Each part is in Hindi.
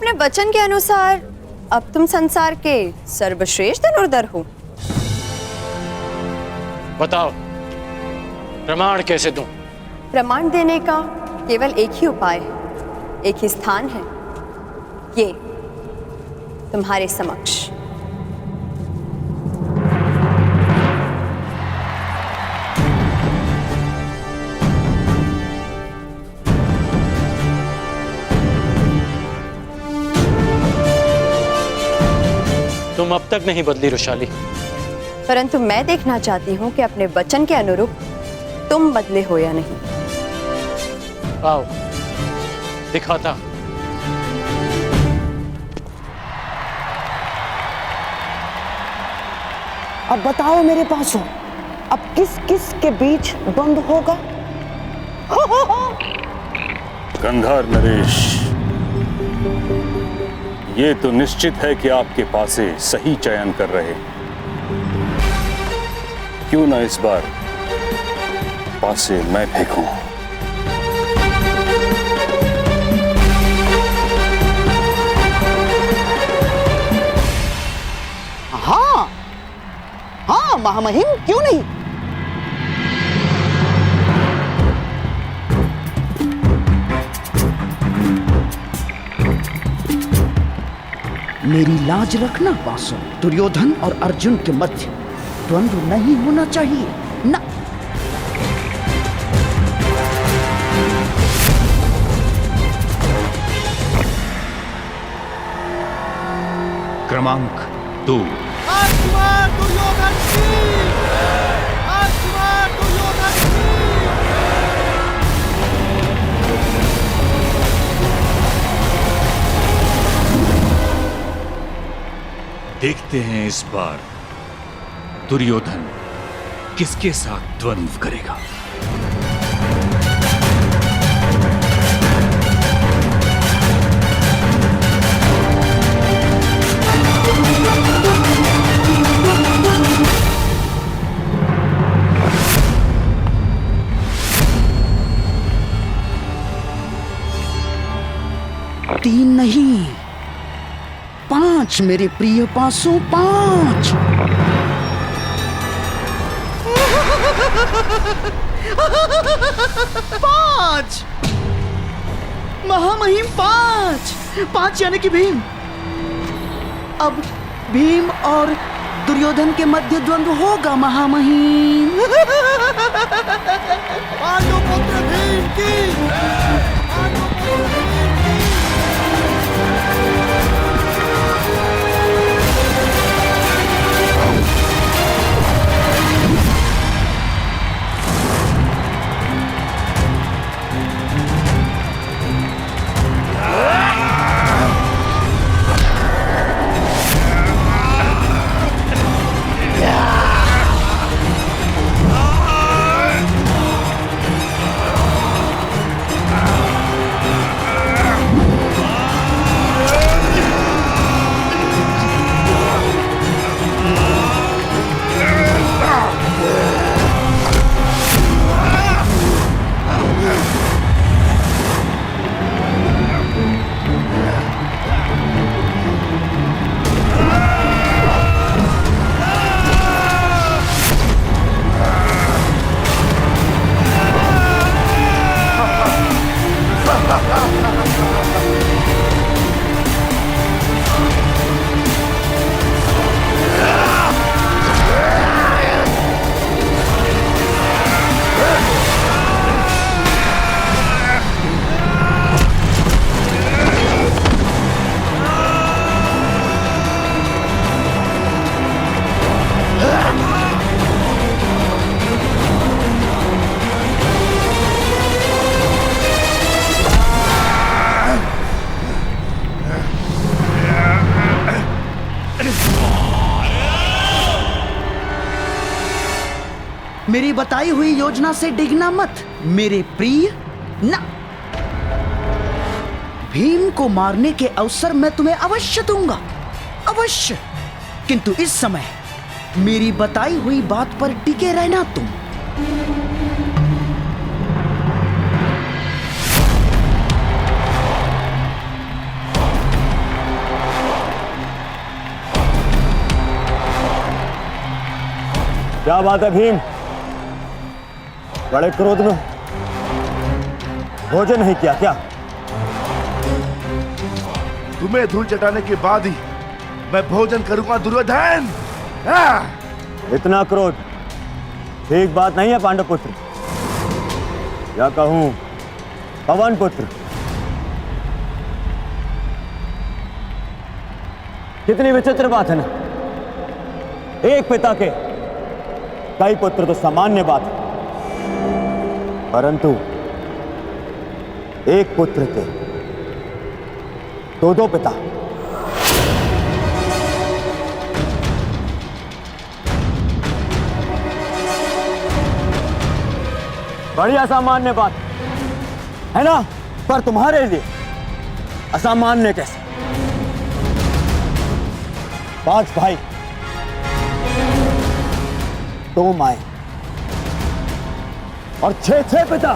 अपने वचन के अनुसार अब तुम संसार के सर्वश्रेष्ठ धनुर्धर हो। बताओ, प्रमाण कैसे दूं? प्रमाण देने का केवल एक ही उपाय है, एक ही स्थान है, ये तुम्हारे समक्ष। तुम अब तक नहीं बदली रुशाली, परंतु मैं देखना चाहती हूं कि अपने वचन के अनुरूप तुम बदले हो या नहीं। आओ दिखाता। अब बताओ मेरे पासों, अब किस किस के बीच द्वंद्व होगा? गंधार नरेश, ये तो निश्चित है कि आपके पासे सही चयन कर रहे हैं। क्यों ना इस बार पासे मैं फेंकूं? हाँ हाँ महामहिम, क्यों नहीं। मेरी लाज रखना पासों, दुर्योधन और अर्जुन के मध्य द्वंद्व नहीं होना चाहिए ना। क्रमांक 2। देखते हैं इस बार दुर्योधन किसके साथ द्वंद्व करेगा। तीन नहीं, 5 मेरे प्रिय पासों, 5। महामहिम 5 यानी कि भीम। अब भीम और दुर्योधन के मध्य द्वंद्व होगा महामहिम। पांडुपुत्र भीम की। मेरी बताई हुई योजना से डिगना मत मेरे प्रिय ना। भीम को मारने के अवसर मैं तुम्हें अवश्य दूंगा, अवश्य। किंतु इस समय मेरी बताई हुई बात पर टिके रहना तुम। क्या बात है भीम, बड़े क्रोध में भोजन नहीं किया क्या? तुम्हें धूल चटाने के बाद ही मैं भोजन करूंगा दुर्योधन। इतना क्रोध ठीक बात नहीं है पांडव पुत्र, या कहूं पवन पुत्र। कितनी विचित्र बात है ना, एक पिता के कई पुत्र तो सामान्य बात है, परंतु एक पुत्र के दो पिता। बड़ी असामान्य बात है ना, पर तुम्हारे लिए असामान्य कैसे? 5 भाई, 2 माए और 6 पिता।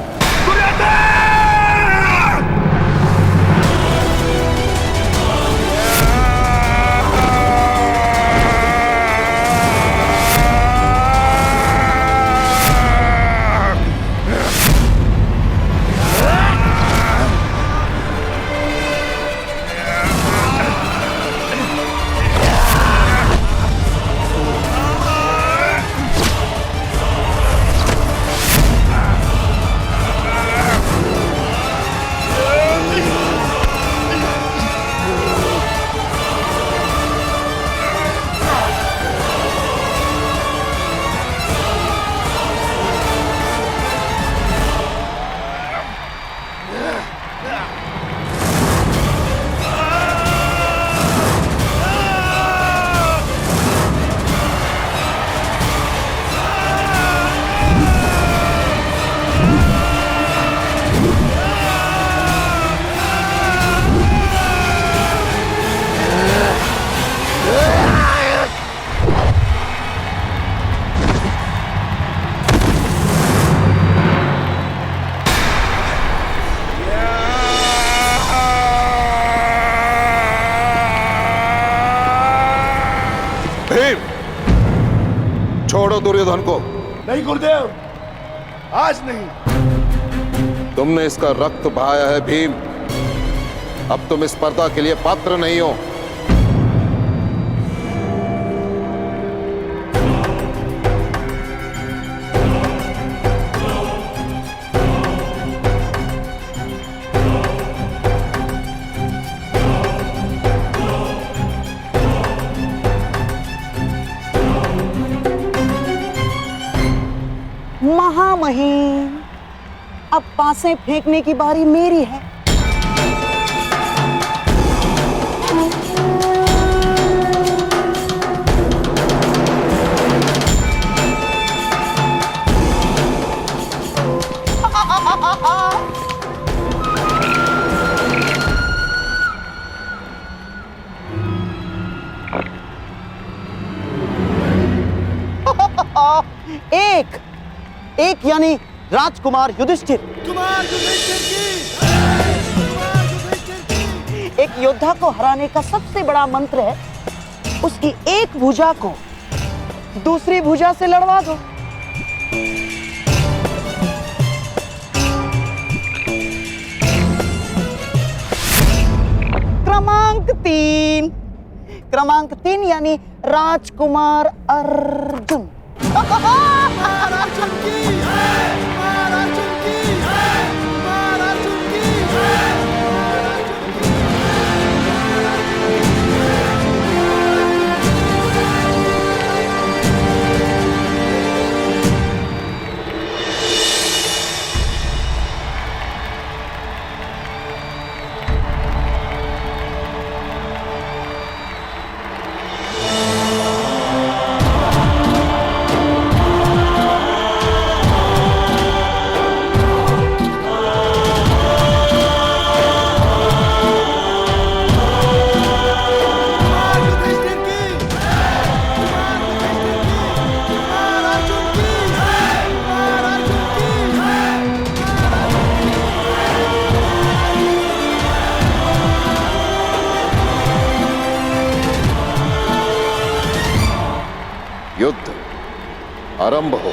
छोड़ो दुर्योधन को। नहीं गुरुदेव, आज नहीं। तुमने इसका रक्त बहाया है भीम, अब तुम इस स्पर्धा के लिए पात्र नहीं हो। महामहिम, अब पासे फेंकने की बारी मेरी है। एक यानी राजकुमार युधिष्ठिर। एक योद्धा को हराने का सबसे बड़ा मंत्र है उसकी एक भुजा को दूसरी भुजा से लड़वा दो। क्रमांक 3 यानी राजकुमार अर्जुन। युद्ध आरंभ हो।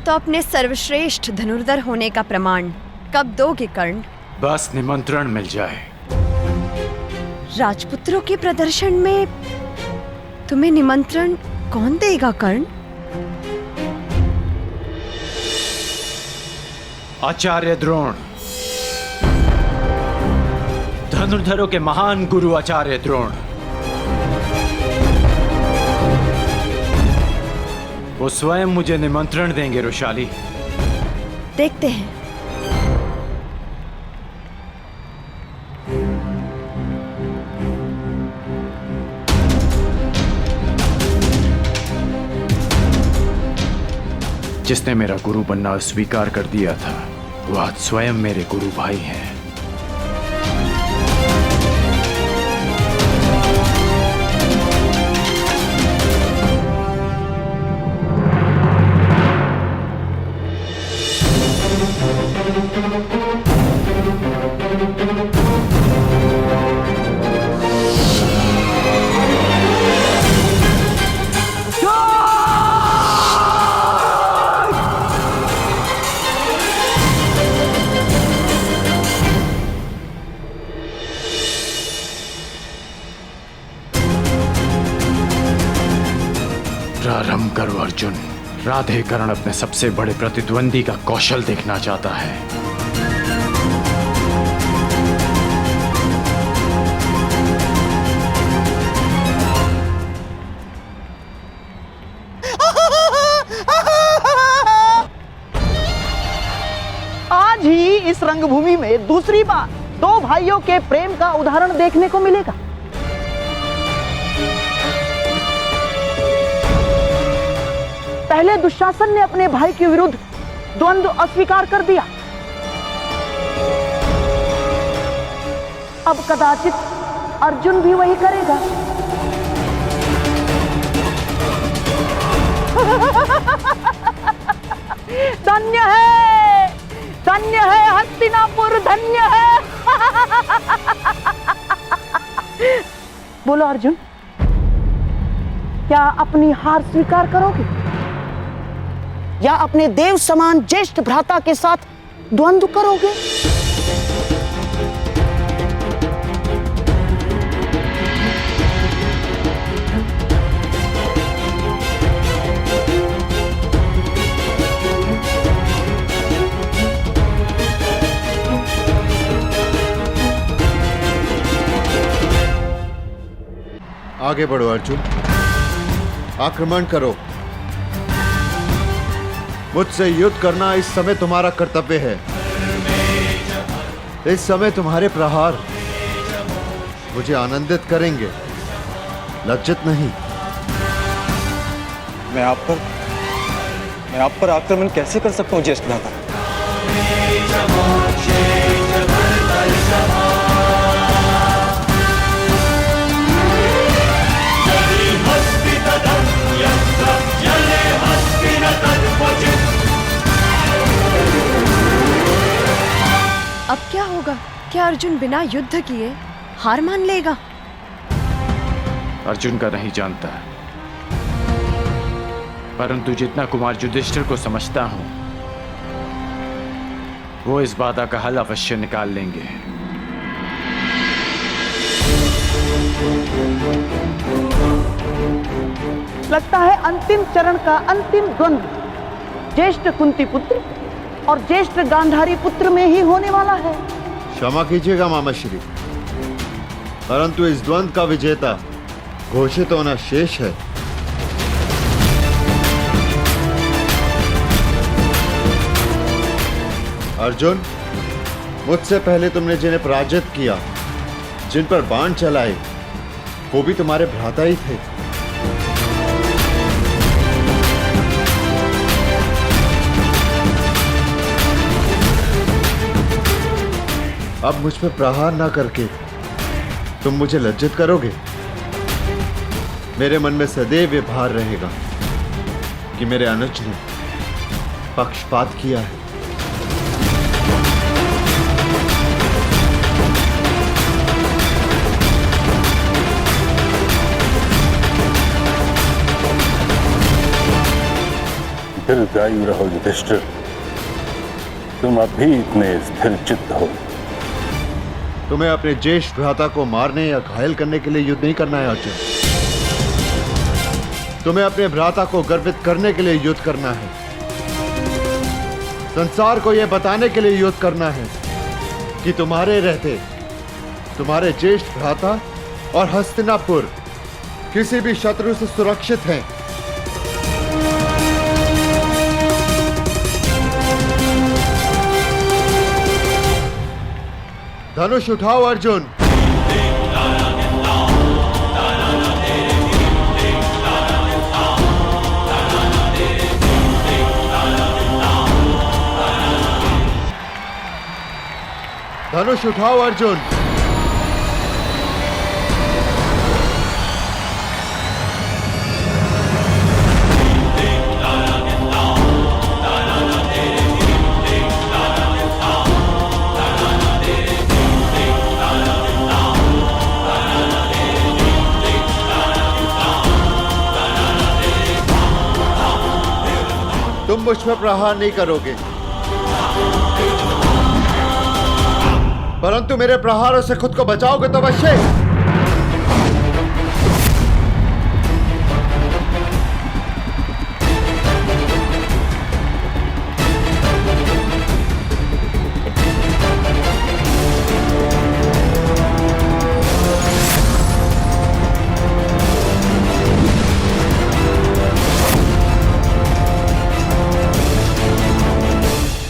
तो अपने सर्वश्रेष्ठ धनुर्धर होने का प्रमाण कब दोगे कर्ण? बस निमंत्रण मिल जाए। राजपुत्रों के प्रदर्शन में तुम्हें निमंत्रण कौन देगा कर्ण? आचार्य द्रोण, धनुर्धरों के महान गुरु आचार्य द्रोण। वो स्वयं मुझे निमंत्रण देंगे रुशाली। देखते हैं। जिसने मेरा गुरु बनना स्वीकार कर दिया था, वो आज स्वयं मेरे गुरु भाई हैं। प्रारंभ करो अर्जुन। राधेकरण अपने सबसे बड़े प्रतिद्वंदी का कौशल देखना चाहता है। आज ही इस रंगभूमि में दूसरी बार दो भाइयों के प्रेम का उदाहरण देखने को मिलेगा। पहले दुशासन ने अपने भाई के विरुद्ध द्वंद्व अस्वीकार कर दिया, अब कदाचित अर्जुन भी वही करेगा। धन्य है हस्तिनापुर, धन्य है। बोलो अर्जुन, क्या अपनी हार स्वीकार करोगे या अपने देव समान ज्येष्ठ भ्राता के साथ द्वंद्व करोगे? आगे बढ़ो अर्जुन, आक्रमण करो। मुझसे युद्ध करना इस समय तुम्हारा कर्तव्य है। इस समय तुम्हारे प्रहार मुझे आनंदित करेंगे, लज्जित नहीं। मैं आप पर आक्रमण कैसे कर सकता हूं ज्येष्ठ भ्राता? अब क्या होगा? क्या अर्जुन बिना युद्ध किए हार मान लेगा? अर्जुन का नहीं जानता, परंतु जितना कुमार युधिष्ठिर को समझता हूं, वो इस बाधा का हल अवश्य निकाल लेंगे। लगता है अंतिम चरण का अंतिम द्वंद्व ज्येष्ठ कुंती पुत्र और ज्येष्ठ गांधारी पुत्र में ही होने वाला है। क्षमा कीजिएगा मामाश्री, परंतु इस द्वंद्व का विजेता घोषित होना शेष है। अर्जुन, मुझसे पहले तुमने जिन्हें पराजित किया, जिन पर बाण चलाए, वो भी तुम्हारे भ्राता ही थे। अब मुझ पर प्रहार ना करके तुम मुझे लज्जित करोगे? मेरे मन में सदैव ये भार रहेगा कि मेरे अनुज ने पक्षपात किया है। दीर्घायु रहो युधिष्ठिर, तुम अभी इतने स्थिर चित्त हो। तुम्हें अपने ज्येष्ठ भ्राता को मारने या घायल करने के लिए युद्ध नहीं करना है अर्जुन। तुम्हें अपने भ्राता को गर्वित करने के लिए युद्ध करना है। संसार को यह बताने के लिए युद्ध करना है कि तुम्हारे रहते तुम्हारे ज्येष्ठ भ्राता और हस्तिनापुर किसी भी शत्रु से सुरक्षित हैं। धनुष उठाओ अर्जुन। धनुष उठाओ अर्जुन। तुम मुझ पर प्रहार नहीं करोगे, परंतु मेरे प्रहारों से खुद को बचाओगे तो अवश्य।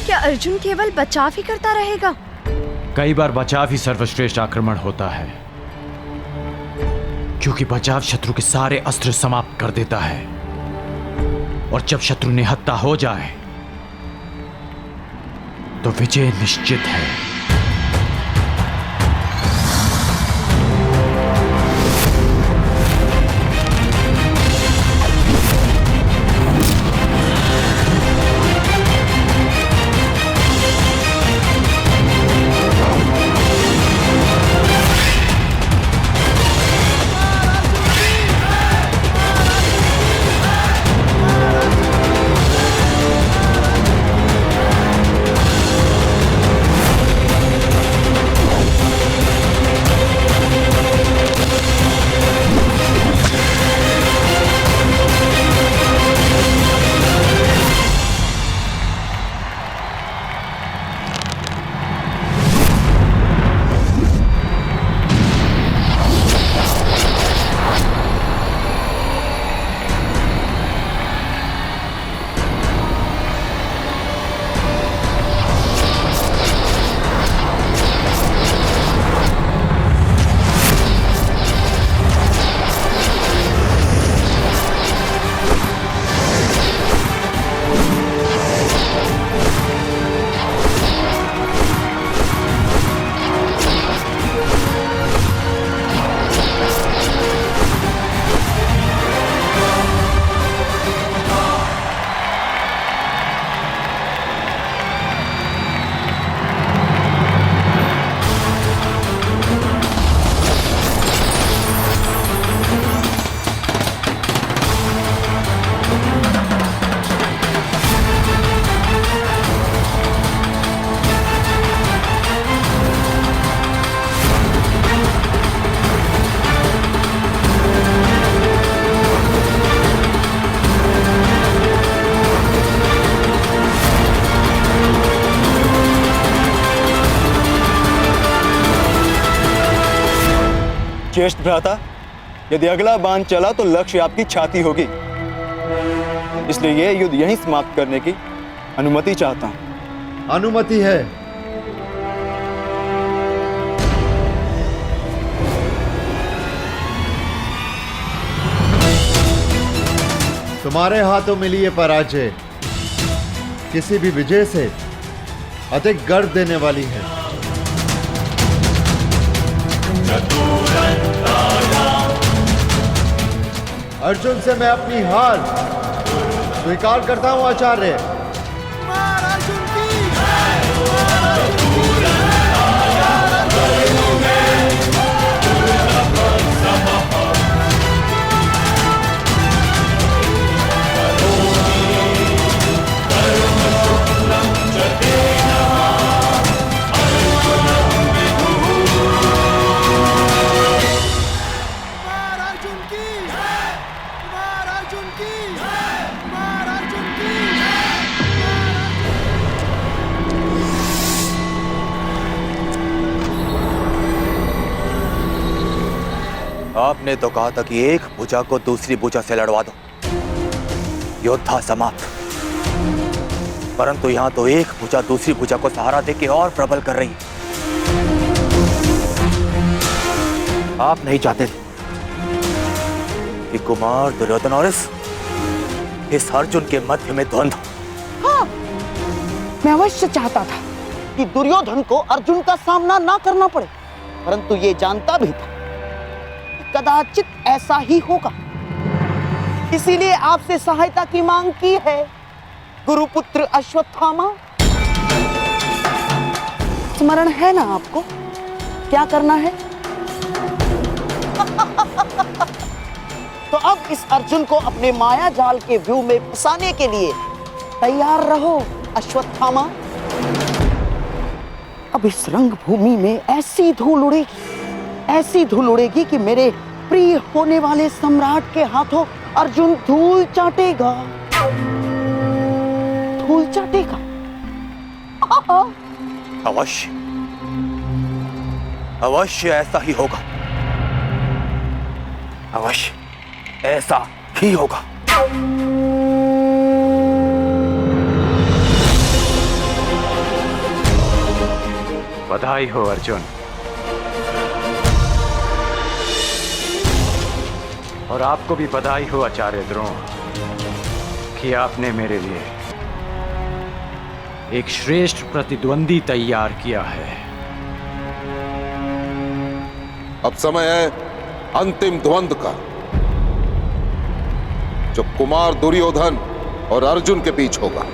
क्या अर्जुन केवल बचाव ही करता रहेगा? कई बार बचाव ही सर्वश्रेष्ठ आक्रमण होता है, क्योंकि बचाव शत्रु के सारे अस्त्र समाप्त कर देता है, और जब शत्रु निहत्था हो जाए तो विजय निश्चित है। ज्येष्ठ भ्राता, यदि अगला बाण चला तो लक्ष्य आपकी छाती होगी, इसलिए यह युद्ध यहीं समाप्त करने की अनुमति चाहता हूं। अनुमति है। तुम्हारे हाथों मिली ये पराजय किसी भी विजय से अधिक गर्व देने वाली है। अर्जुन से मैं अपनी हार स्वीकार करता हूं आचार्य। आपने तो कहा था कि एक भुजा को दूसरी भुजा से लड़वा दो, योद्धा समाप्त। परंतु यहां तो एक भुजा दूसरी भुजा को सहारा देके और प्रबल कर रही। आप नहीं चाहते कि कुमार दुर्योधन और इस अर्जुन के मध्य में द्वंद्व? हाँ, मैं अवश्य चाहता था कि दुर्योधन को अर्जुन का सामना ना करना पड़े, परंतु ये जानता भी था कदाचित ऐसा ही होगा। इसीलिए आपसे सहायता की मांग की है गुरुपुत्र अश्वत्थामा। स्मरण है ना आपको क्या करना है? तो अब इस अर्जुन को अपने माया जाल के व्यू में फंसाने के लिए तैयार रहो अश्वत्थामा। अब इस रंगभूमि में ऐसी धूल उड़ेगी कि मेरे प्रिय होने वाले सम्राट के हाथों अर्जुन धूल चाटेगा। अवश्य अवश्य ऐसा ही होगा, अवश्य ऐसा ही होगा। बधाई हो अर्जुन, और आपको भी बधाई हो आचार्य द्रोण कि आपने मेरे लिए एक श्रेष्ठ प्रतिद्वंदी तैयार किया है। अब समय है अंतिम द्वंद्व का, जो कुमार दुर्योधन और अर्जुन के बीच होगा।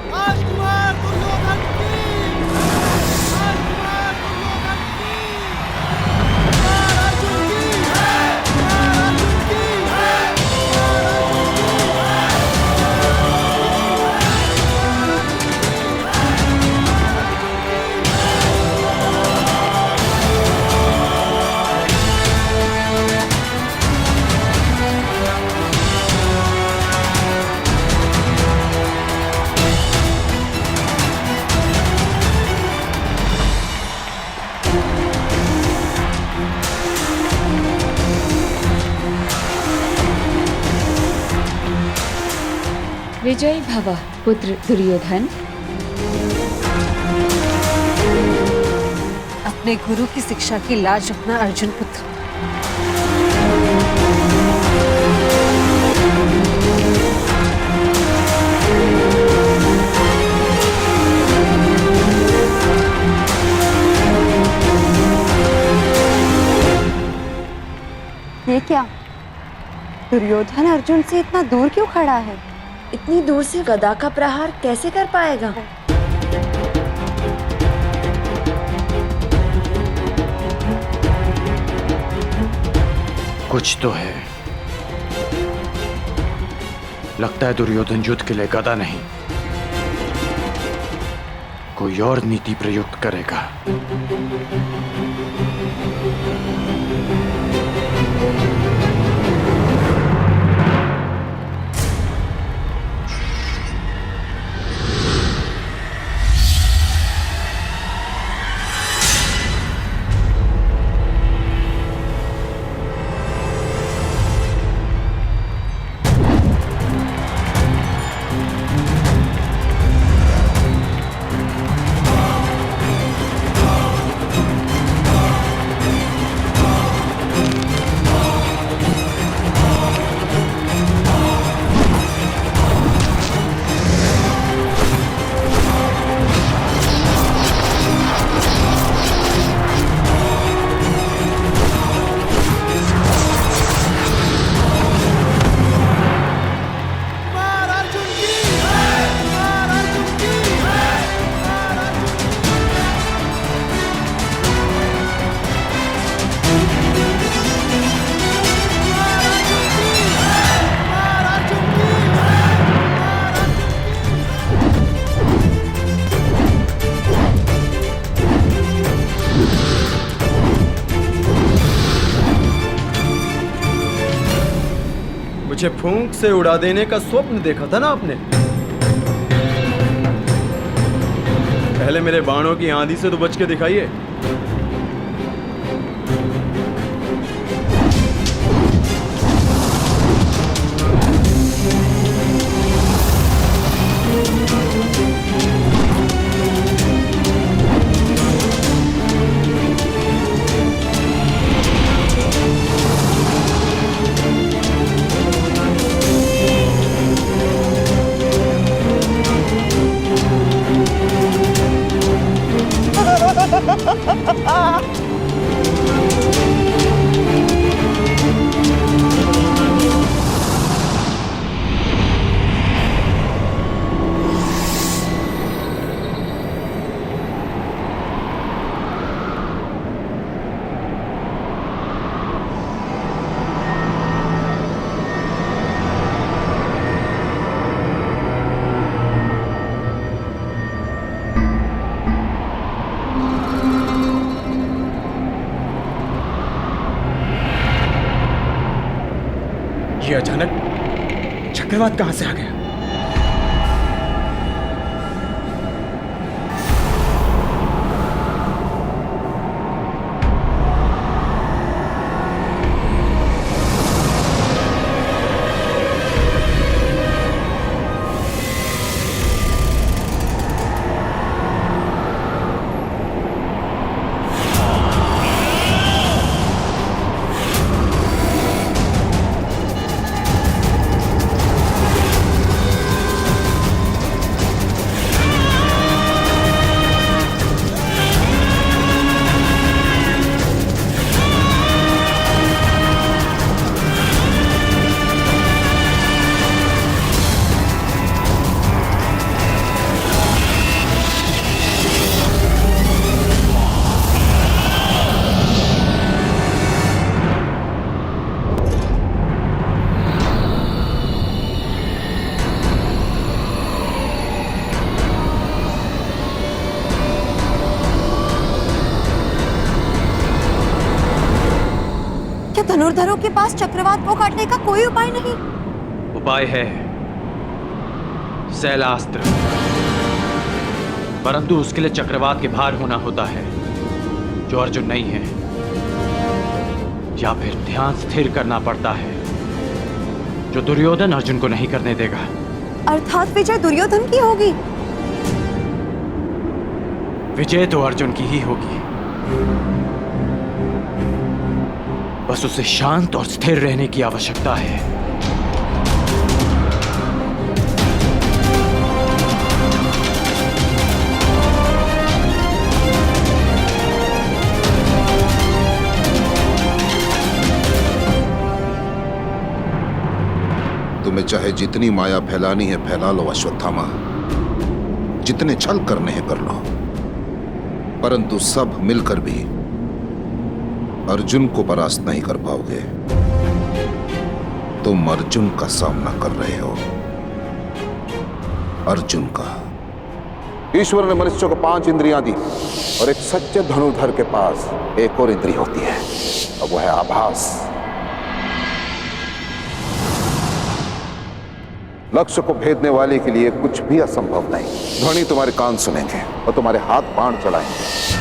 विजयी भव पुत्र दुर्योधन। अपने गुरु की शिक्षा की लाज रखना अर्जुन पुत्र। ये क्या? दुर्योधन अर्जुन से इतना दूर क्यों खड़ा है? इतनी दूर से गदा का प्रहार कैसे कर पाएगा? कुछ तो है। लगता है दुर्योधन युद्ध के लिए गदा नहीं, कोई और नीति प्रयुक्त करेगा। मुझे फूंक से उड़ा देने का स्वप्न देखा था ना आपने? पहले मेरे बाणों की आंधी से तो बच के दिखाइए। ये अचानक चक्रवात कहां से आ गया? धनुर्धरों के पास चक्रवात को काटने का कोई उपाय नहीं? उपाय है, शैलास्त्र, परंतु उसके लिए चक्रवात के भार होना होता है जो अर्जुन नहीं है, या फिर ध्यान स्थिर करना पड़ता है जो दुर्योधन अर्जुन को नहीं करने देगा। अर्थात विजय दुर्योधन की होगी? विजय तो अर्जुन की ही होगी, बस उसे शांत और स्थिर रहने की आवश्यकता है। तुम्हें चाहे जितनी माया फैलानी है फैला लो अश्वत्थामा, जितने छल करने हैं कर लो, परंतु सब मिलकर भी अर्जुन को परास्त नहीं कर पाओगे। तुम अर्जुन का सामना कर रहे हो, अर्जुन का। ईश्वर ने मनुष्य को 5 इंद्रियां दी और एक सच्चे धनुर्धर के पास एक और इंद्रिय होती है, और वो है आभास। लक्ष्य को भेदने वाले के लिए कुछ भी असंभव नहीं। ध्वनि तुम्हारे कान सुनेंगे और तुम्हारे हाथ बाण चलाएंगे।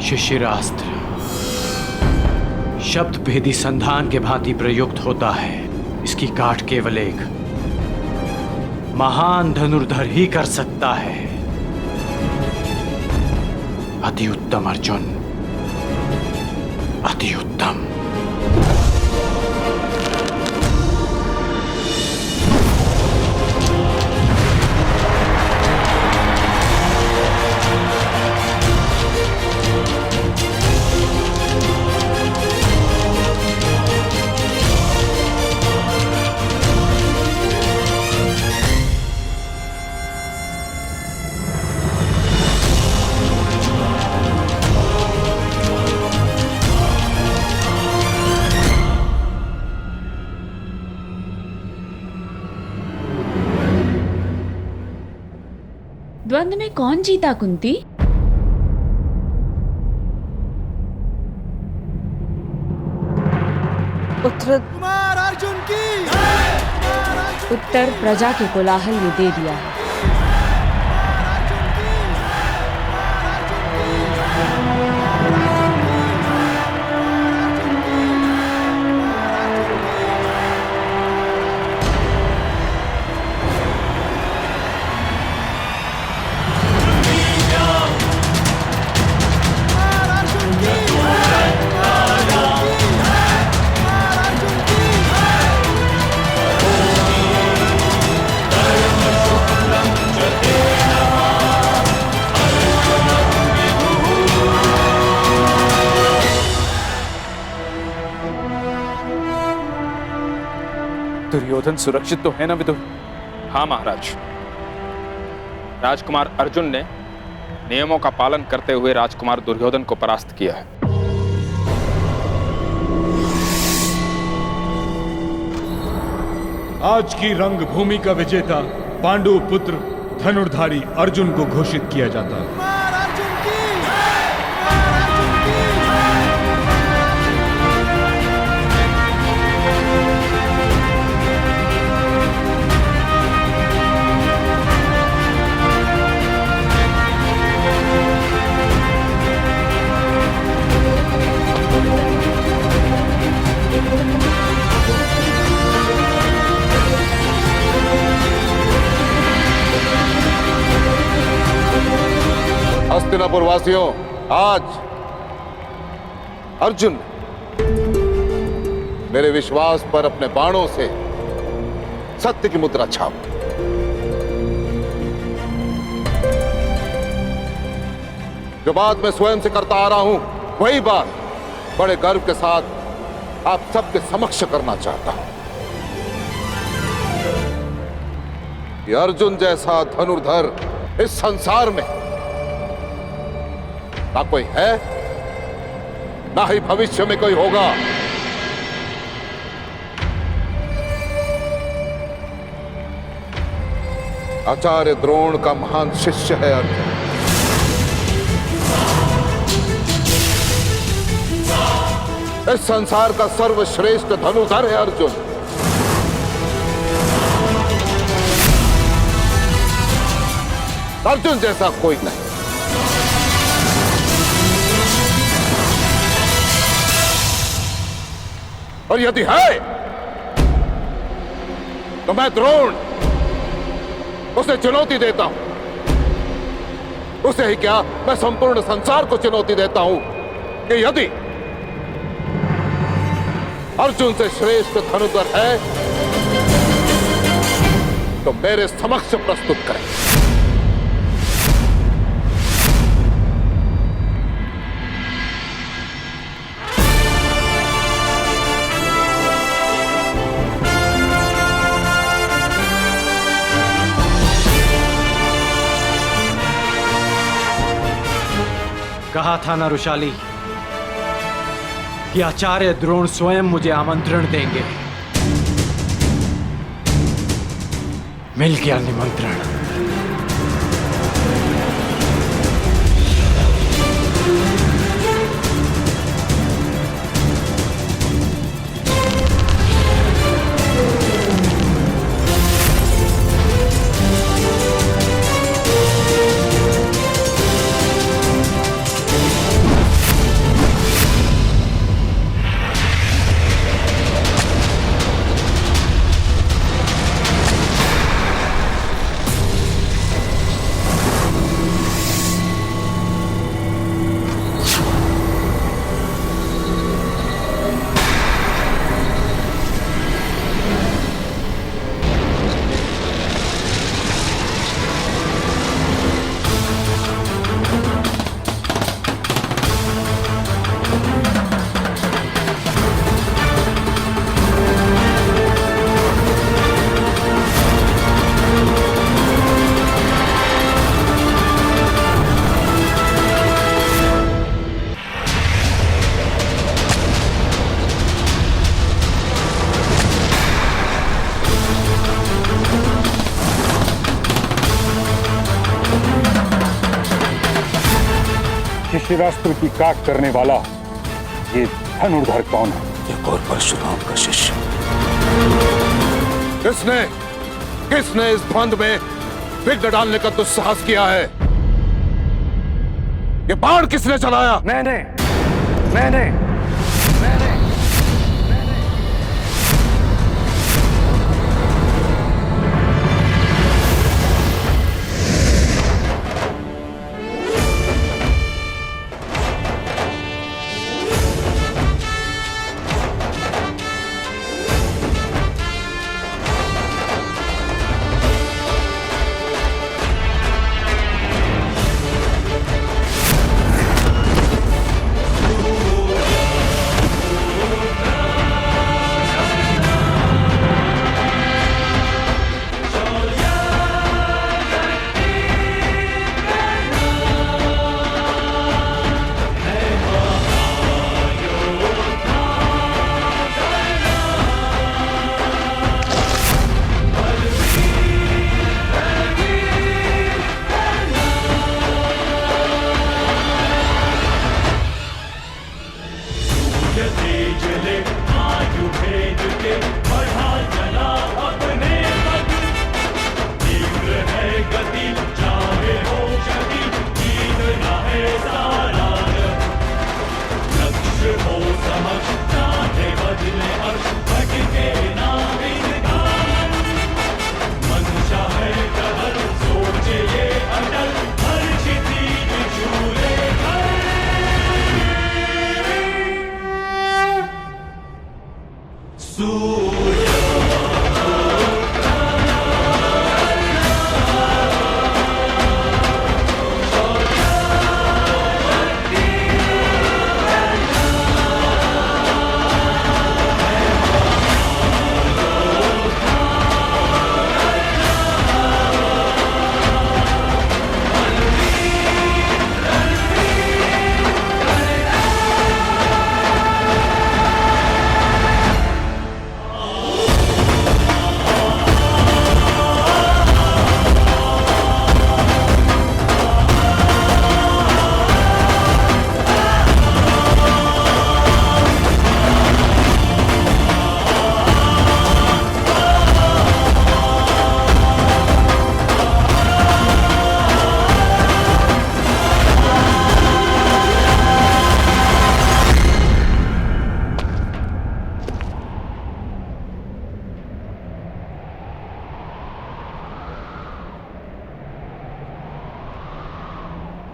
शिशिरास्त्र। शब्द भेदी संधान के भांति प्रयुक्त होता है। इसकी काट केवल एक महान धनुर्धर ही कर सकता है। अति उत्तम अर्जुन, अति उत्तम। द्वंद्व में कौन जीता कुंती? उत्तर अर्जुन की उत्तर प्रजा के कोलाहल ने दे दिया है। दुर्योधन सुरक्षित तो है ना विदुर? हाँ महाराज। राजकुमार अर्जुन ने नियमों का पालन करते हुए राजकुमार दुर्योधन को परास्त किया है। आज की रंगभूमि का विजेता पांडु पुत्र धनुर्धारी अर्जुन को घोषित किया जाता है। हस्तिनापुर वासियों, आज अर्जुन मेरे विश्वास पर अपने बाणों से सत्य की मुद्रा छाप। जो बात मैं स्वयं से करता आ रहा हूं, वही बात बड़े गर्व के साथ आप सबके समक्ष करना चाहता हूं। कि अर्जुन जैसा धनुर्धर इस संसार में ना कोई है, ना ही भविष्य में कोई होगा। आचार्य द्रोण का महान शिष्य है अर्जुन। इस संसार का सर्वश्रेष्ठ धनुर्धर है अर्जुन। अर्जुन जैसा कोई नहीं। और यदि है तो मैं द्रोण उसे चुनौती देता हूं। उसे ही क्या, मैं संपूर्ण संसार को चुनौती देता हूं कि यदि अर्जुन से श्रेष्ठ धनुर्धर है तो मेरे समक्ष प्रस्तुत करें। कहा था ना रुशाली कि आचार्य द्रोण स्वयं मुझे आमंत्रण देंगे। मिल गया निमंत्रण। शिशिरास्त्र की काट करने वाला ये धनुर्धर कौन है? एक और परशुराम का शिष्य। किसने इस बंद में विघ्न डालने का दुस्साहस किया है? ये बाण किसने चलाया? मैंने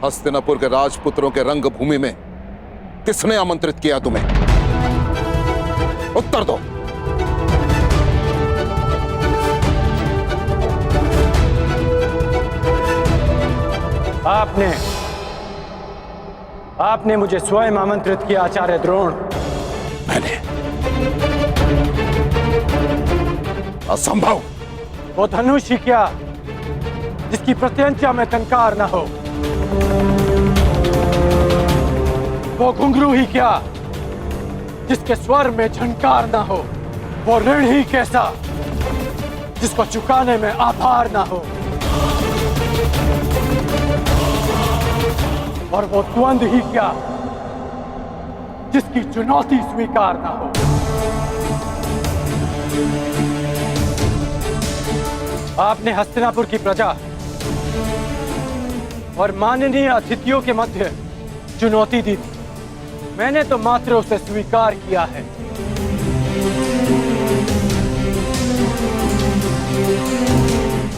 हस्तिनापुर के राजपुत्रों के रंगभूमि में किसने आमंत्रित किया तुम्हें? उत्तर दो। आपने मुझे स्वयं आमंत्रित किया आचार्य द्रोण। मैंने? असंभव। वो धनुष ही क्या जिसकी प्रत्यंचा में टंकार न हो, वो घुंघरू ही क्या जिसके स्वर में झंकार ना हो, वो ऋण ही कैसा जिसको चुकाने में आभार ना हो, और वो द्वंद ही क्या जिसकी चुनौती स्वीकार ना हो। आपने हस्तिनापुर की प्रजा और माननीय अतिथियों के मध्य चुनौती दी थी। मैंने तो मात्र उसे स्वीकार किया है।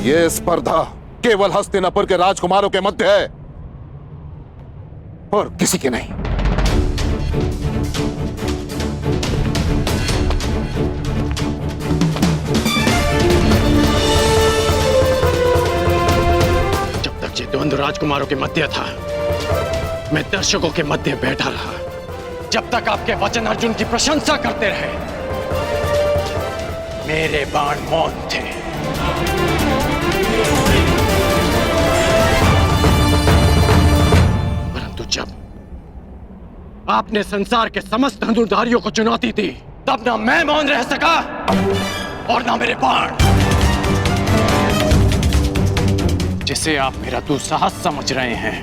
यह स्पर्धा केवल हस्तिनापुर के राजकुमारों के मध्य है और किसी की नहीं। जब तक ये द्वंद्व राजकुमारों के मध्य था, मैं दर्शकों के मध्य बैठा रहा। जब तक आपके वचन अर्जुन की प्रशंसा करते रहे, मेरे बाण मौन थे। परंतु जब आपने संसार के समस्त धनुर्धारियों को चुनौती दी, तब ना मैं मौन रह सका और ना मेरे बाण। जिसे आप मेरा दुस्साहस समझ रहे हैं,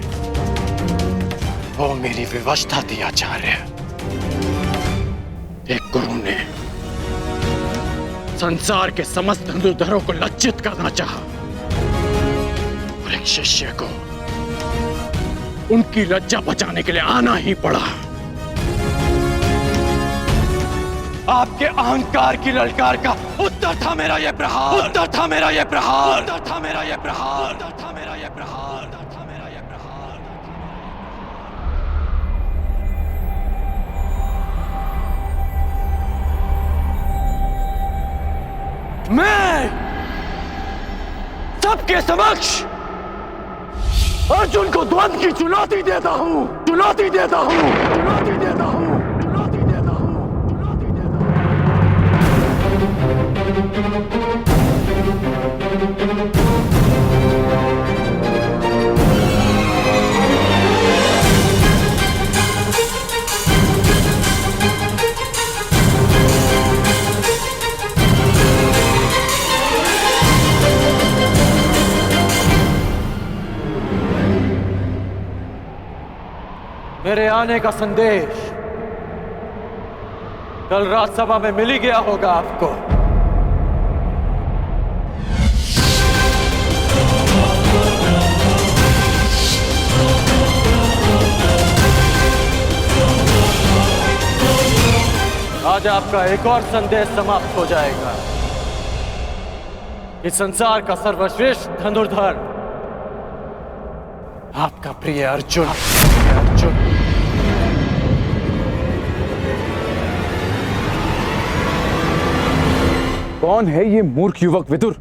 वो मेरी विवशता थी आचार्य। एक गुरु ने संसार के समस्त धनुर्धरों को लज्जित करना चाहा और एक शिष्य को उनकी लज्जा बचाने के लिए आना ही पड़ा। आपके अहंकार की ललकार का उत्तर था मेरा ये प्रहार, उत्तर था मेरा ये प्रहार, उत्तर था मेरा ये प्रहार, उत्तर था मेरा ये प्रहार, उत्तर था मेरा ये प्रहार। मैं सबके समक्ष अर्जुन को द्वंद्व की चुनौती देता हूं, चुनौती देता हूं, चुनौती देता हूं। मेरे आने का संदेश कल राजसभा में मिल ही गया होगा आपको। आज आपका एक और संदेश समाप्त हो जाएगा। इस संसार का सर्वश्रेष्ठ धनुर्धर आपका प्रिय अर्जुन, अर्जुन। कौन है ये मूर्ख युवक विदुर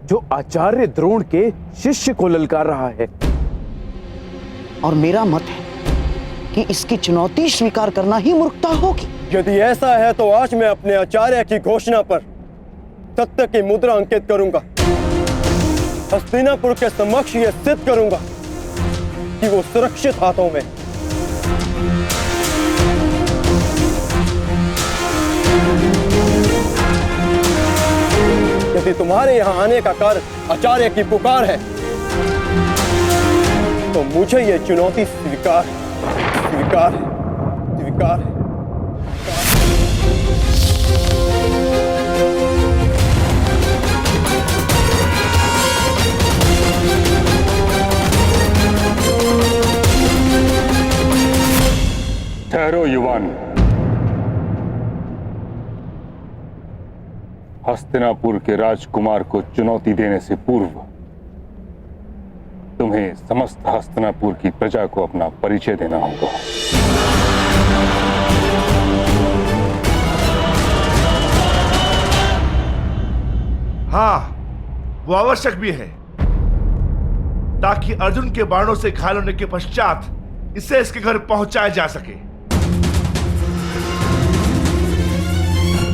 जो आचार्य द्रोण के शिष्य को ललकार रहा है? और मेरा मत है कि इसकी चुनौती स्वीकार करना ही मूर्खता होगी। यदि ऐसा है तो आज मैं अपने आचार्य की घोषणा पर सत्य की मुद्रा अंकित करूंगा। हस्तिनापुर के समक्ष यह सिद्ध करूंगा कि वो सुरक्षित हाथों में। यदि तुम्हारे यहां आने का कारण आचार्य की पुकार है तो मुझे यह चुनौती स्वीकार स्वीकार स्वीकार है। ठहरो युवान। हस्तिनापुर के राजकुमार को चुनौती देने से पूर्व तुम्हें समस्त हस्तिनापुर की प्रजा को अपना परिचय देना होगा। हाँ, वो आवश्यक भी है ताकि अर्जुन के बाणों से घायल होने के पश्चात इसे इसके घर पहुंचाया जा सके।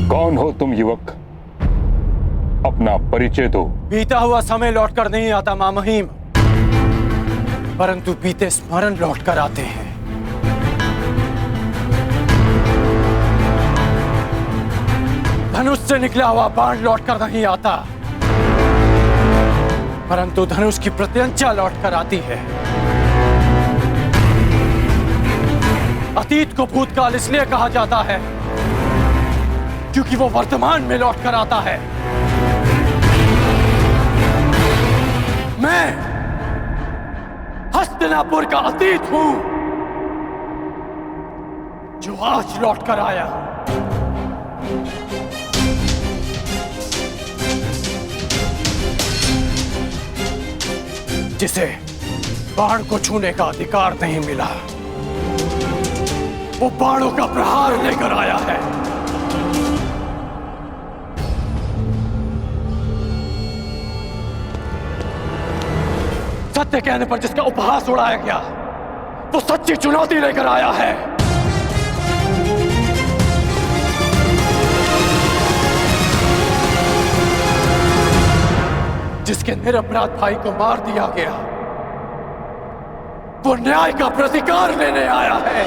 कौन हो तुम युवक? अपना परिचय दो। बीता हुआ समय लौटकर नहीं आता मां महिम, परंतु बीते स्मरण लौटकर आते हैं। धनुष से निकला हुआ बाण लौटकर नहीं आता, परंतु धनुष की प्रत्यंचा लौटकर आती है। अतीत को भूतकाल इसलिए कहा जाता है क्योंकि वो वर्तमान में लौटकर आता है। मैं हस्तिनापुर का अतीत हूं जो आज लौटकर आया हूं। जिसे बाण को छूने का अधिकार नहीं मिला, वो बाणों का प्रहार लेकर आया है। सत्य कहने पर जिसका उपहास उड़ाया गया, वो सच्ची चुनौती लेकर आया है। जिसके निरपराध भाई को मार दिया गया, वो न्याय का प्रतिकार लेने आया है।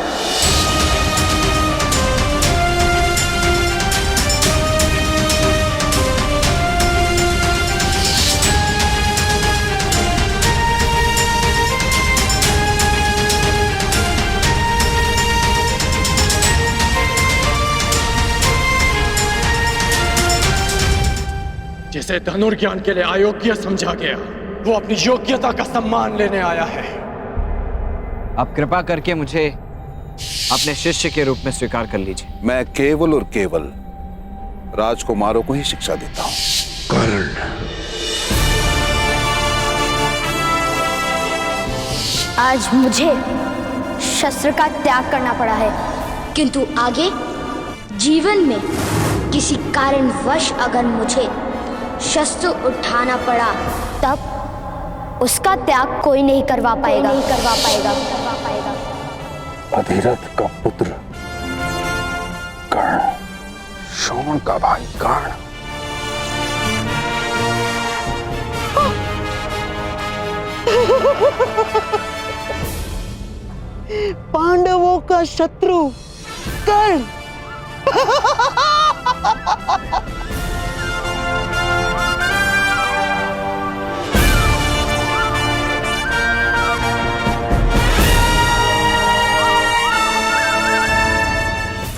जिसे धनुर्ज्ञान के लिए अयोग्य समझा गया, वो अपनी योग्यता का सम्मान लेने आया है। आप कृपा करके मुझे अपने शिष्य के रूप में स्वीकार कर लीजिए। मैं केवल और केवल राजकुमारों को ही शिक्षा देता हूं। कर्ण, आज मुझे शस्त्र का त्याग करना पड़ा है, किंतु आगे जीवन में किसी कारणवश अगर मुझे शस्त्र उठाना पड़ा तब उसका त्याग कोई नहीं करवा पाएगा। अधिरथ का पुत्र कर्ण, शोण का भाई कर्ण। पांडवों का शत्रु कर्ण।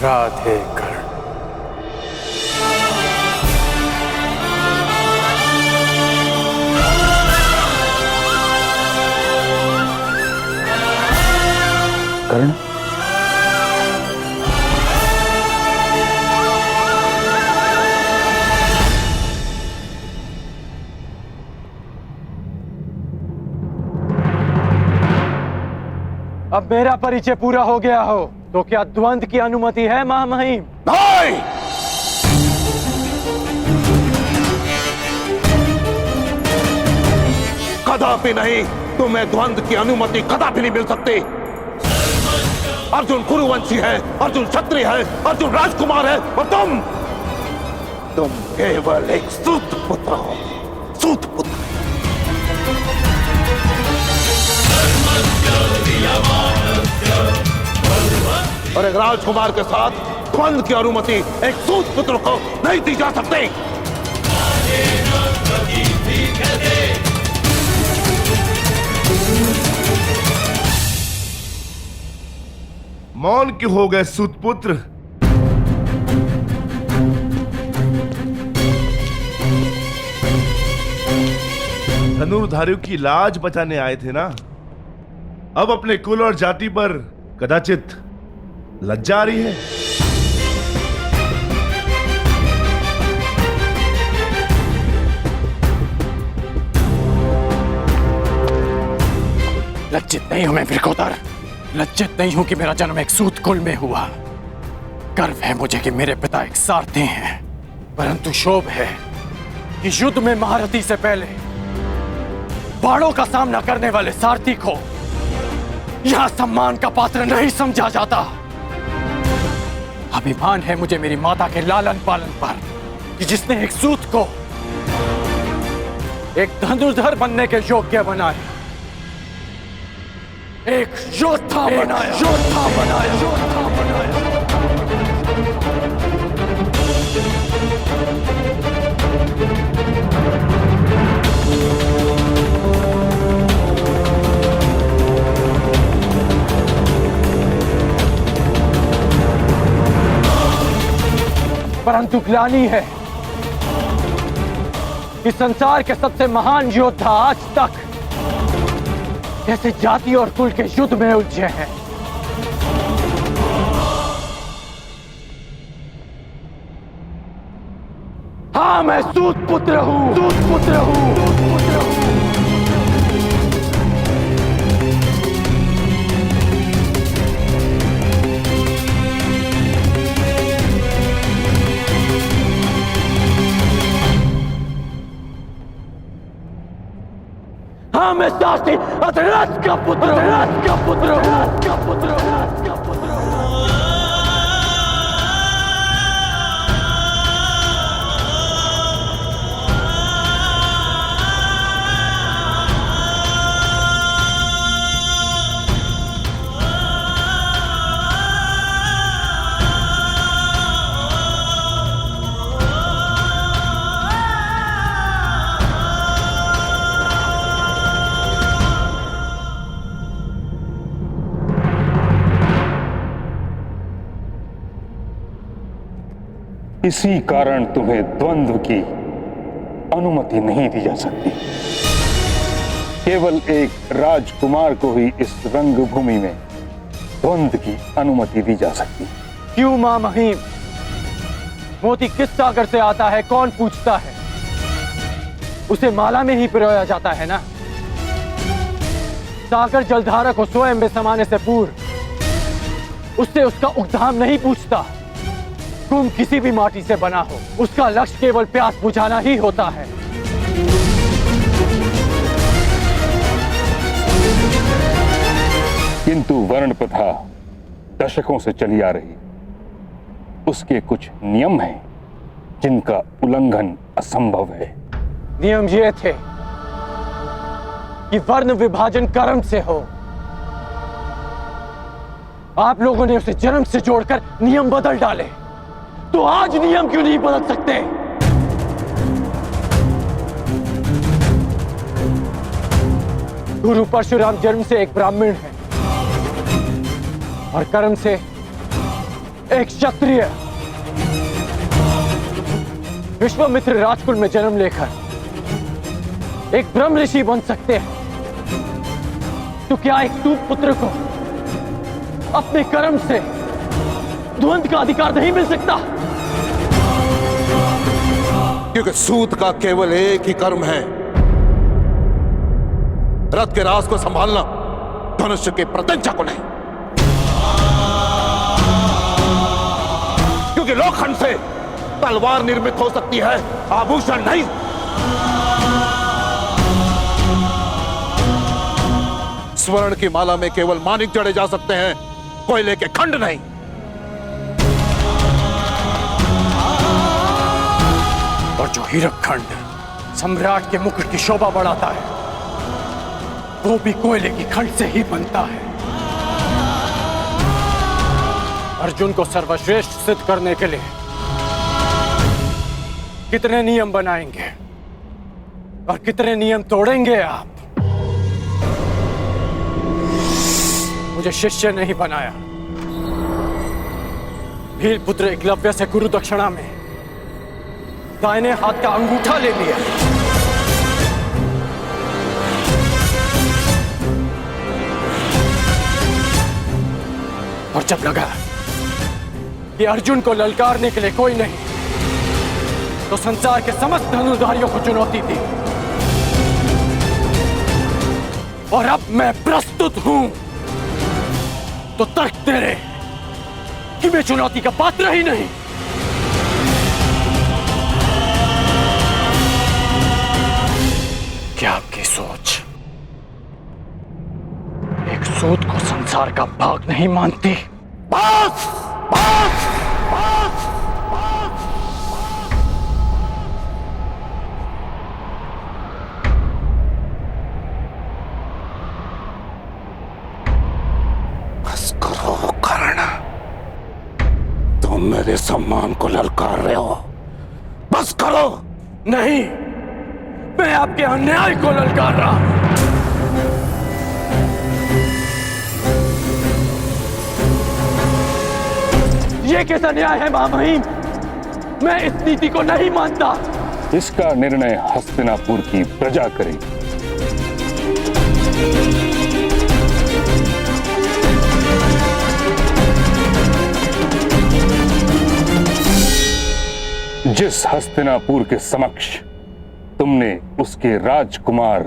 राधे कर्ण। कर्ण, अब मेरा परिचय पूरा हो गया हो तो क्या द्वंद्व की अनुमति है महामहिम? नहीं! कदापि नहीं। तुम्हें द्वंद्व की अनुमति कदापि नहीं मिल सकती। अर्जुन कुरुवंशी है, अर्जुन क्षत्रिय है, अर्जुन राजकुमार है, और तुम केवल एक सूत पुत्र हो। सूत पुत्र। और एक राजकुमार के साथ द्वंद्व की अनुमति एक सूत पुत्र को नहीं दी जा सकती। मौन क्यों हो गए सूतपुत्र? धनुर्धारियों की लाज बचाने आए थे ना? अब अपने कुल और जाति पर कदाचित लज्जा आ रही है। लज्जित नहीं हूं मैं वृकोदर। लज्जित नहीं हूं कि मेरा जन्म एक सूत कुल में हुआ। गर्व है मुझे कि मेरे पिता एक सारथी हैं, परंतु शोभ है कि युद्ध में महारथी से पहले बाणों का सामना करने वाले सारथी को यहां सम्मान का पात्र नहीं समझा जाता। अभिमान है मुझे मेरी माता के लालन पालन पर कि जिसने एक सूत को एक धनुर्धर बनने के योग्य बनाया, एक योद्धा बनाया, योद्धा बनाया, योद्धा बनाया। परंतु ग्लानि है कि संसार के सबसे महान योद्धा आज तक जैसे जाति और कुल के युद्ध में उलझे हैं। हाँ, मैं सूत पुत्र हूं, सूत पुत्र हूं, सूत पुत्र हूं। हाँ, मैं सारथी अधिरथ का पुत्र, अधिरथ का पुत्र, अधिरथ का पुत्र, अधिरथ का पुत्र। इसी कारण तुम्हें द्वंद्व की अनुमति नहीं दी जा सकती। केवल एक राजकुमार को ही इस रंगभूमि में द्वंद्व की अनुमति दी जा सकती। क्यों मां महिम? मोती किस सागर से आता है कौन पूछता है? उसे माला में ही पिरोया जाता है ना। सागर जलधारा को स्वयं में समाने से पूर्व उससे उसका उद्धाम नहीं पूछता। कुंभ किसी भी माटी से बना हो, उसका लक्ष्य केवल प्यास बुझाना ही होता है। किंतु वर्ण प्रथा दशकों से चली आ रही, उसके कुछ नियम हैं जिनका उल्लंघन असंभव है। नियम ये थे कि वर्ण विभाजन कर्म से हो। आप लोगों ने उसे जन्म से जोड़कर नियम बदल डाले, तो आज नियम क्यों नहीं बदल सकते? गुरु परशुराम जन्म से एक ब्राह्मण है और कर्म से एक क्षत्रिय। विश्वामित्र राजकुल में जन्म लेकर एक ब्रह्म ऋषि बन सकते हैं, तो क्या एक सूत पुत्र को अपने कर्म से द्वंद्व का अधिकार नहीं मिल सकता? क्योंकि सूत का केवल एक ही कर्म है, रथ के राज को संभालना, धनुष्य के प्रत्यंचा को नहीं। क्योंकि लोखंड से तलवार निर्मित हो सकती है, आभूषण नहीं। स्वर्ण की माला में केवल मानिक जड़े जा सकते हैं, कोयले के खंड नहीं। और जो हीरक खंड सम्राट के मुकुट की शोभा बढ़ाता है, वो भी कोयले की खंड से ही बनता है। अर्जुन को सर्वश्रेष्ठ सिद्ध करने के लिए कितने नियम बनाएंगे और कितने नियम तोड़ेंगे आप? मुझे शिष्य नहीं बनाया, भील पुत्र एकलव्य से गुरु दक्षिणा में दाहिने हाथ का अंगूठा ले लिया। और जब लगा कि अर्जुन को ललकारने के लिए कोई नहीं, तो संसार के समस्त धनुर्धारियों को चुनौती दी। और अब मैं प्रस्तुत हूं, तो तर्क तेरे कि मैं चुनौती का पात्र ही नहीं। क्या आपकी सोच एक सूत को संसार का भाग नहीं मानती? बस! बस! बस! बस करो कर्ण, तुम मेरे सम्मान को ललकार रहे हो। बस करो। नहीं, मैं आपके अन्याय को ललकार रहा हूं। ये कैसा न्याय है महामहिम? मैं इस नीति को नहीं मानता। इसका निर्णय हस्तिनापुर की प्रजा करेगी। जिस हस्तिनापुर के समक्ष तुमने उसके राजकुमार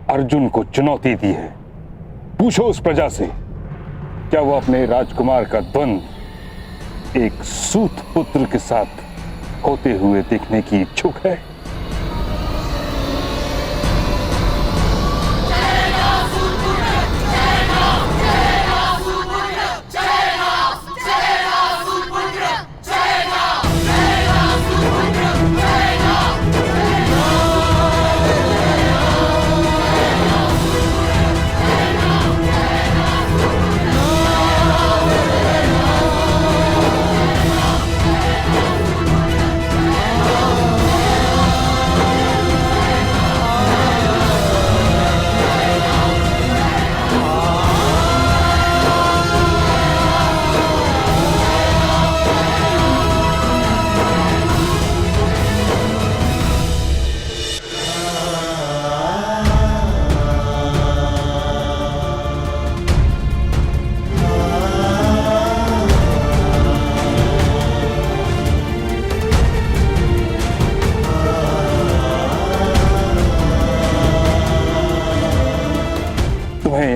अर्जुन को चुनौती दी है, पूछो उस प्रजा से, क्या वो अपने राजकुमार का द्वंद्व एक सूत पुत्र के साथ होते हुए देखने की इच्छुक है?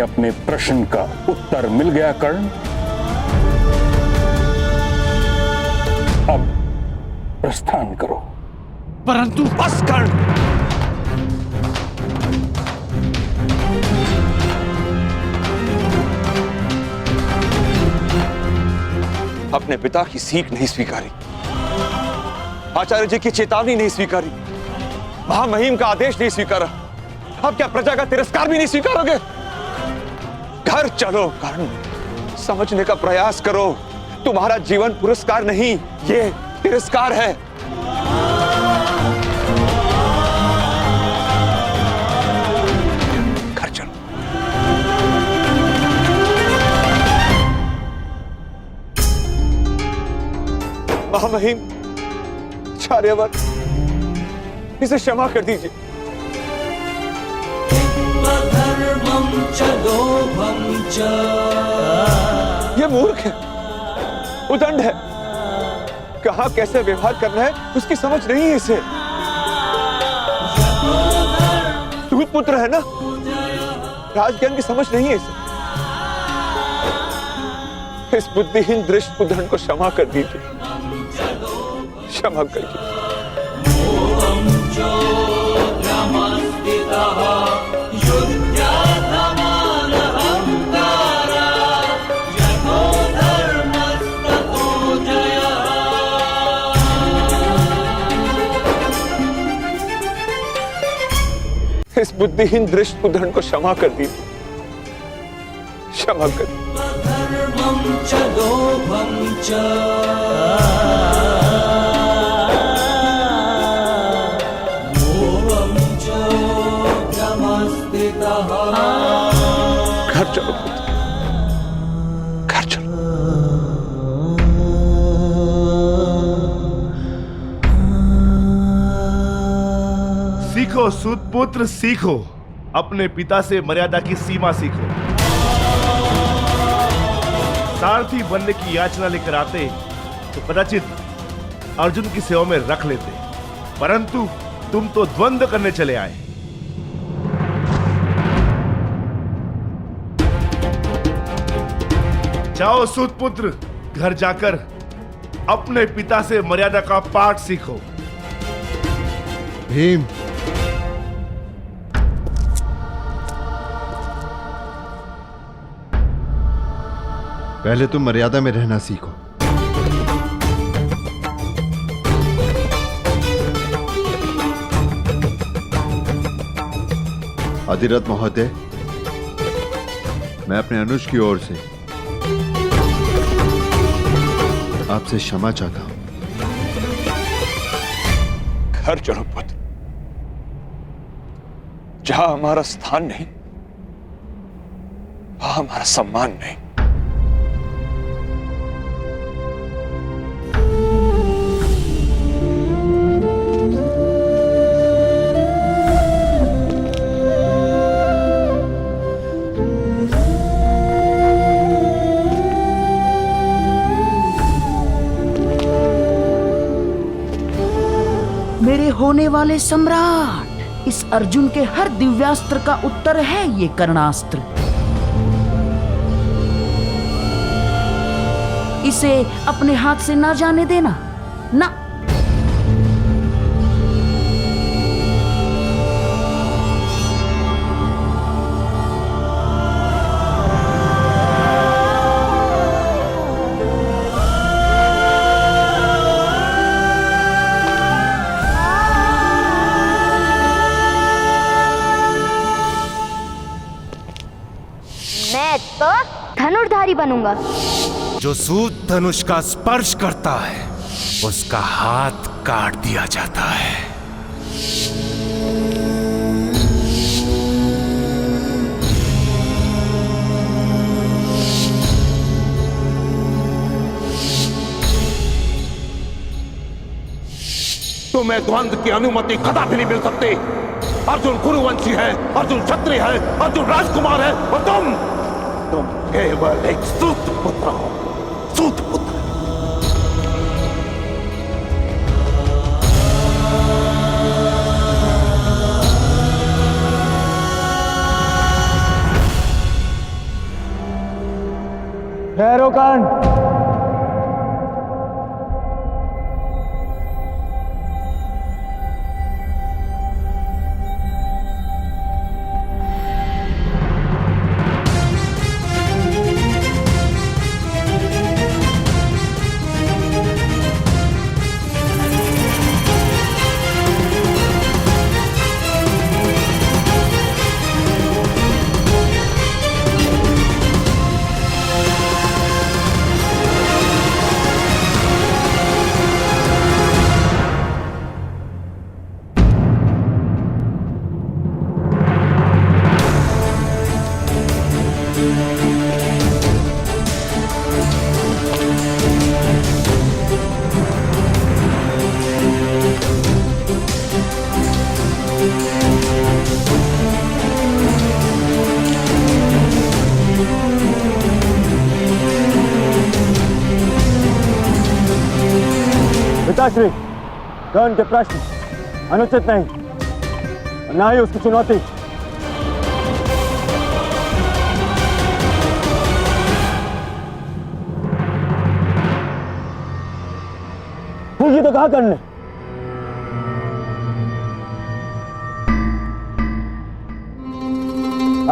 अपने प्रश्न का उत्तर मिल गया कर्ण। अब प्रस्थान करो। परंतु बस कर्ण, अपने पिता की सीख नहीं स्वीकारी, आचार्य जी की चेतावनी नहीं स्वीकारी, महामहिम का आदेश नहीं स्वीकारा, अब क्या प्रजा का तिरस्कार भी नहीं स्वीकारोगे? घर चलो कर्ण, समझने का प्रयास करो। तुम्हारा जीवन पुरस्कार नहीं, ये तिरस्कार है। घर चलो। महामहिम, आचार्यवर, इसे क्षमा कर दीजिए। ये मूर्ख है, उदंड है, कहां कैसे व्यवहार करना है उसकी समझ नहीं है इसे। दूत पुत्र है ना, राजज्ञान की समझ नहीं है इसे। इस बुद्धिहीन दृष्ट उदंड को क्षमा कर दीजिए, क्षमा कर दीजिए। इस बुद्धिहीन दृष्ट उदंड को क्षमा कर दीजिए, क्षमा कर दीजिए। घर चलो, घर चलो। सीखो सूत पुत्र, सीखो। अपने पिता से मर्यादा की सीमा सीखो। सारथी बनने की याचना लेकर आते तो कदाचित अर्जुन की सेवा में रख लेते, परंतु तुम तो द्वंद्व करने चले आए। जाओ सूत पुत्र, घर जाकर अपने पिता से मर्यादा का पाठ सीखो। भीम, पहले तुम मर्यादा में रहना सीखो। अधिरथ महोदय, मैं अपने अनुज की ओर से आपसे क्षमा चाहता हूं। घर चलो पुत्र, जहां हमारा स्थान नहीं, वहां हमारा सम्मान नहीं। मेरे होने वाले सम्राट, इस अर्जुन के हर दिव्यास्त्र का उत्तर है ये कर्णास्त्र। इसे अपने हाथ से ना जाने देना, ना। मैं तो धनुर्धारी बनूंगा। जो सूत धनुष का स्पर्श करता है उसका हाथ काट दिया जाता है। तुम्हें द्वंद्व की अनुमति कदापि नहीं मिल सकती। अर्जुन कुरुवंशी है, अर्जुन क्षत्रिय है, अर्जुन राजकुमार है, और तुम केवल एक सूत पुत्र हो, सूत पुत्र। ठहरो कर्ण। पिताश्री, कर्ण के प्रश्न अनुचित नहीं, न ही उसकी चुनौती। ये तो कहा कर्ण ने।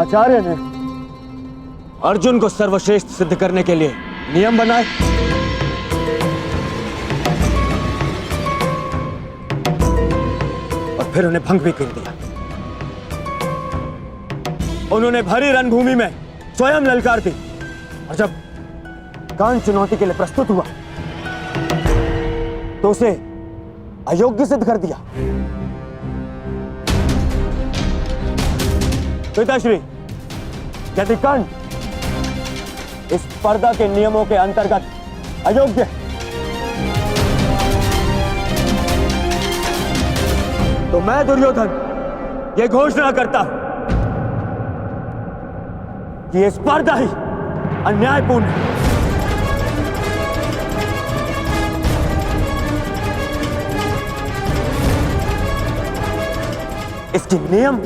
आचार्य ने अर्जुन को सर्वश्रेष्ठ सिद्ध करने के लिए नियम बनाए, फिर उन्हें भंग भी कर दिया। उन्होंने भरी रणभूमि में स्वयं ललकार दी, और जब कर्ण चुनौती के लिए प्रस्तुत हुआ तो उसे अयोग्य सिद्ध कर दिया। पिताश्री, यदि कर्ण इस स्पर्धा के नियमों के अंतर्गत अयोग्य है, तो मैं दुर्योधन ये घोषणा करता हूं कि ये स्पर्धा ही अन्यायपूर्ण है। इसकी नियम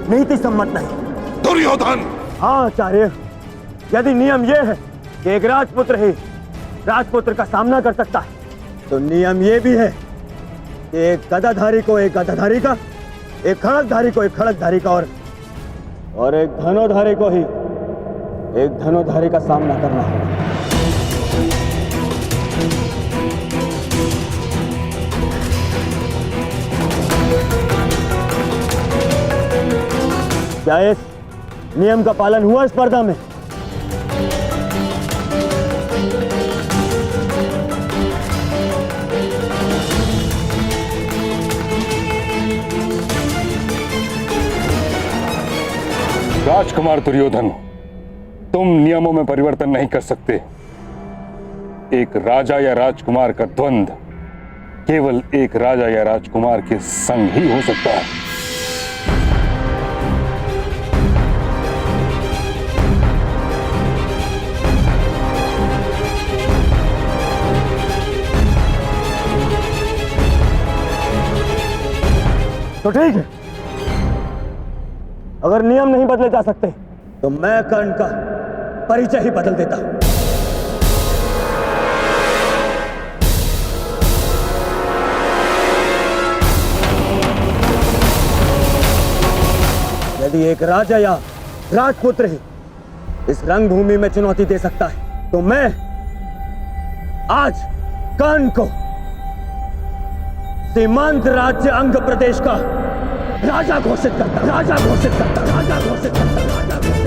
नीति सम्मत नहीं। दुर्योधन! हाँ आचार्य, यदि नियम यह है कि एक राजपुत्र ही राजपुत्र का सामना कर सकता है, तो नियम यह भी है कि एक गदाधारी को एक गदाधारी का, एक खड़गधारी को एक खड़गधारी का, और एक धनुर्धारी को ही एक धनुर्धारी का सामना करना होगा। क्या इस नियम का पालन हुआ स्पर्धा में? राजकुमार दुर्योधन, तुम नियमों में परिवर्तन नहीं कर सकते। एक राजा या राजकुमार का द्वंद्व केवल एक राजा या राजकुमार के संग ही हो सकता है। तो ठीक है, अगर नियम नहीं बदले जा सकते तो मैं कर्ण का परिचय ही बदल देता हूं। यदि एक राजा या राजपुत्र ही इस रंगभूमि में चुनौती दे सकता है, तो मैं आज कर्ण को सीमांत राज्य अंग प्रदेश का राजा घोषित करता, राजा घोषित करता, राजा घोषित करता, राजा घोषित करता।